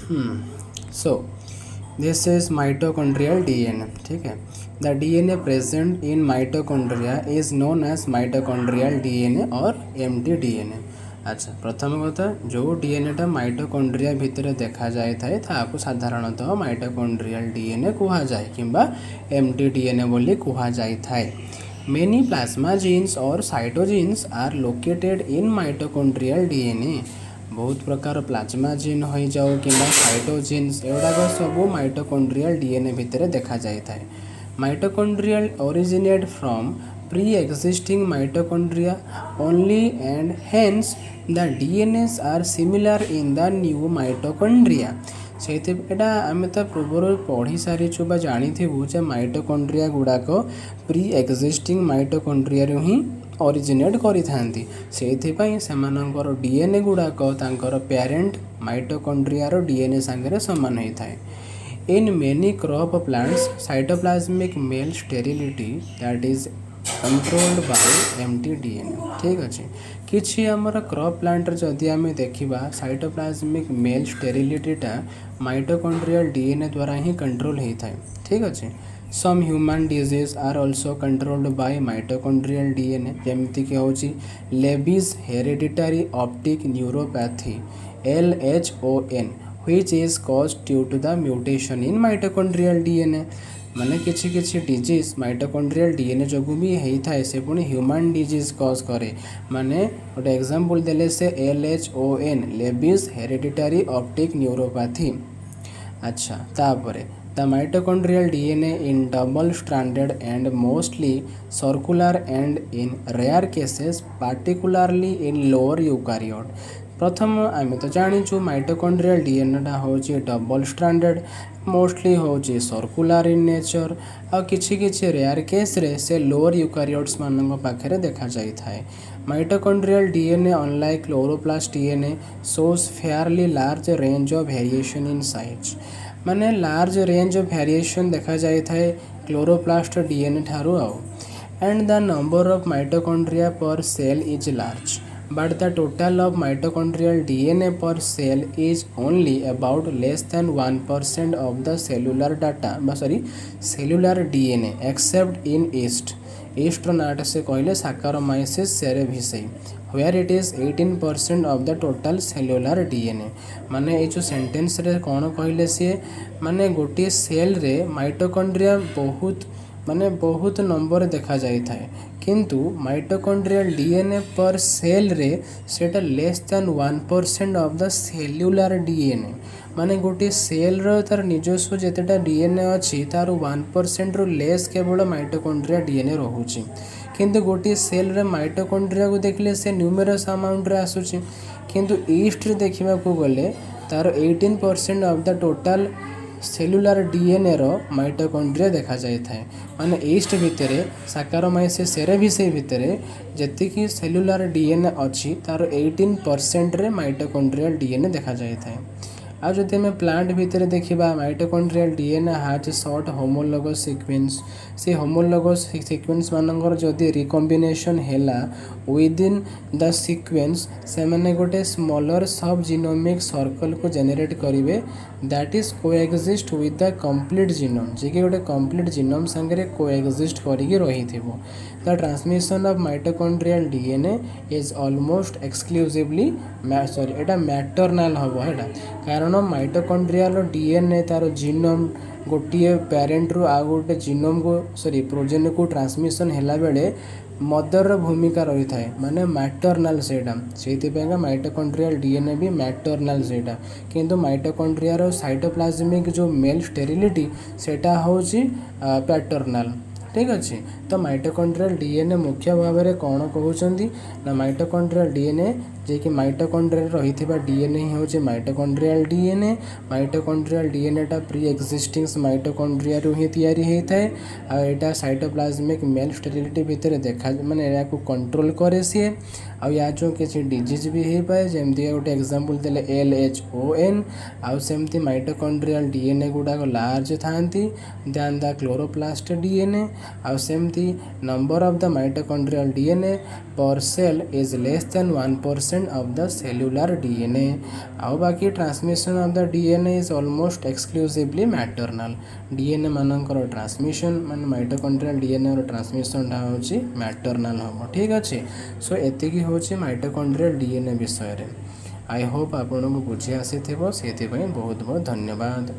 So this is mitochondrial DNA. ठीक है, the DNA present in mitochondria is known as mitochondrial DNA or mtDNA. अच्छा, प्रथम कथा जो डीएनएटा माइटोकॉन्ड्रिया भितर देखा जाए ताकू साधारणतः माइटोकॉन्ड्रियल डीएनए कुहा जाए किंबा mtDNA बोली कुहा जाए थाए. Many plasma genes or cytogenes are located in mitochondrial DNA. बहुत प्रकार प्लाज्मा जीन हो जाओ कि साइटोजिन्स एगुड़ाक सब माइटोकॉन्ड्रियल डीएनए भितर देखा जाए था. Mitochondrial originate from pre existing mitochondria only and hence the DNAs are similar in the new mitochondria. से आम तो पूर्व पढ़ी सारीचु बा जानी जे माइटोकॉन्ड्रिया गुड़ाक प्री एक्जिस्टिंग माइटोकॉन्ड्रिया ही ओरिजिनेट करि थांती. सेथिपाई सेमानंकर डीएनए गुड़ाक तांकर पेरेंट माइटोकॉन्ड्रिया डीएनए सांगरे समान होता है. In many crop plants cytoplasmic male sterility that is controlled by mtDNA. ठीक अच्छे किसी आमर क्रॉप प्लांट जदि आम देखा साइटोप्लाज्मिक मेल स्टेरिलिटीटा माइटोकॉन्ड्रियल डीएनए द्वारा ही कंट्रोल होता है. ठीक अच्छे some human disease are also controlled by mitochondrial DNA जमती कि हूँ Leber's hereditary optic neuropathy LHON which is caused due to the mutation in mitochondrial DNA. माने किसी किसी डिजीज माइटोकॉन्ड्रियल डीएनए जो भी होता है से पुणी ह्यूमन डिजीज कज करे. माने गोटे एग्जांपल देले से LHON लेबीज हेरेडिटरी ऑप्टिक न्यूरोपैथी. अच्छा तापरे the mitochondrial DNA in double stranded and mostly circular and in rare cases particularly in lower eukaryote. प्रथम आम तो जाचु माइटोकॉन्ड्रियल डीएनएटा हूँ डबल स्ट्रांडेड मोस्टली हूँ सर्कुलर इन नेचर आ किछि रेयर केस रे से लोअर यूकारियोट्स मान पाखे देखा जाए था. Mitochondrial DNA unlike chloroplast DNA shows fairly large range of variation in size. माने लार्ज रेंज ऑफ वेरिएशन देखा जाए था क्लोरोप्लास्ट डीएनए ठारू आउ. And the number of mitochondria per cell is large but the total of mitochondrial DNA per cell is only about less than 1% of the cellular DNA except in yeast. yeast नाट से कहले Saccharomyces cerevisiae where it is 18% of the total cellular DNA. माने ये जो sentence रे कौन कहले सी माने गोटे सेल रे माइटोकॉन्ड्रिया बहुत नंबर देखा जाए था किंतु माइटोकॉन्ड्रियल डीएनए पर सेल रे सेटा less than 1% of the cellular DNA. माने गोटे सेल रो तार निजस्व जेतेटा डीएनए अच्छी तार 1% रु लेस केवल माइटोकॉन्ड्रिया डीएनए रोचे. किंतु गोटे सेल रे माइटोकॉन्ड्रिया को देखले से न्यूमेरस अमाउंट रे आसुची किंतु ईस्ट रे देखा गले तार 18% of the total cellular DNA रो माइटोकॉन्ड्रिया देखा जाए था. माने ईस्ट भितर Saccharomyces cerevisiae भितर जी सेल्युलर डीएनए अच्छी तार 18% रे माइटोकॉन्ड्रियल डीएनए देखा जाए था. आज जब आम प्लांट भितर देखा माइटोकॉन्ड्रियल डीएनए हाज शॉर्ट होमोलोगस सीक्वेंस. से होमोलोगस सीक्वेंस मानकर जदि रिकॉम्बिनेशन हैला विदिन द सीक्वेंस से मैंने गोटे स्मॉलर सब जीनोमिक सर्कल को जेनेरेट करेंगे that is coexist with the complete genome जी कि गोटे कंप्लीट जीनोम संगे कोएग्जिस्ट करके रही थी. The transmission of mitochondrial DNA is almost exclusively एटा मैटरनाल हम है कारण माइटोकॉन्ड्रियल डीएनए तार जीनोम गोटे पेरेंट रु आ गोटे जीनोम को प्रोजेन को ट्रांसमिशन हैला बेले मदर भूमिका रही थाए माने मैटरनाल से माइटोकॉन्ड्रियल डीएनए भी मैटरनाल सेटा किंतु माइटोकॉन्ड्रिया साइटोप्लाज्मिक जो मेल स्टेरिलिटी सेटा होची पैटर्नाल. ठीक अच्छे तो माइटोकॉन्ड्रियल डीएनए मुख्य भाव में कौन कहते ना माइटोकॉन्ड्रियल डीएनए जे कि माइटोकॉन्ड्रिया रही डीएनए ही हूँ माइटोकॉन्ड्रियल डीएनए. माइटोकॉन्ड्रियल डीएनएटा प्री एक्जिस्टिंग माइटोकॉन्ड्रिया ही तैयारी होता है. आटा साइटोप्लाज्मिक मेल स्टेरिलिटी भितर देखा माने या कंट्रोल करे सी आउ या जो किसी डिजीज भी हो पाए जमती गोटे एग्जांपल देले LHON आउ सेमती माइटोकॉन्ड्रियल डीएनए गुड़ाक लार्ज थांती दैन द क्लोरोप्लास्ट डीएनए आउ सेमती number of the mitochondrial DNA per cell is less than 1% of the cellular DNA आउ बाकी transmission of the DNA is almost exclusively maternal DNA मानकर transmission मान mitochondrial DNA transmission होची maternal हम ठीक अच्छे सो एतिकी होची माइटोकॉन्ड्रियल डीएनए विषय रे आई होप आपन को बुझी आसी से बहुत बहुत धन्यवाद।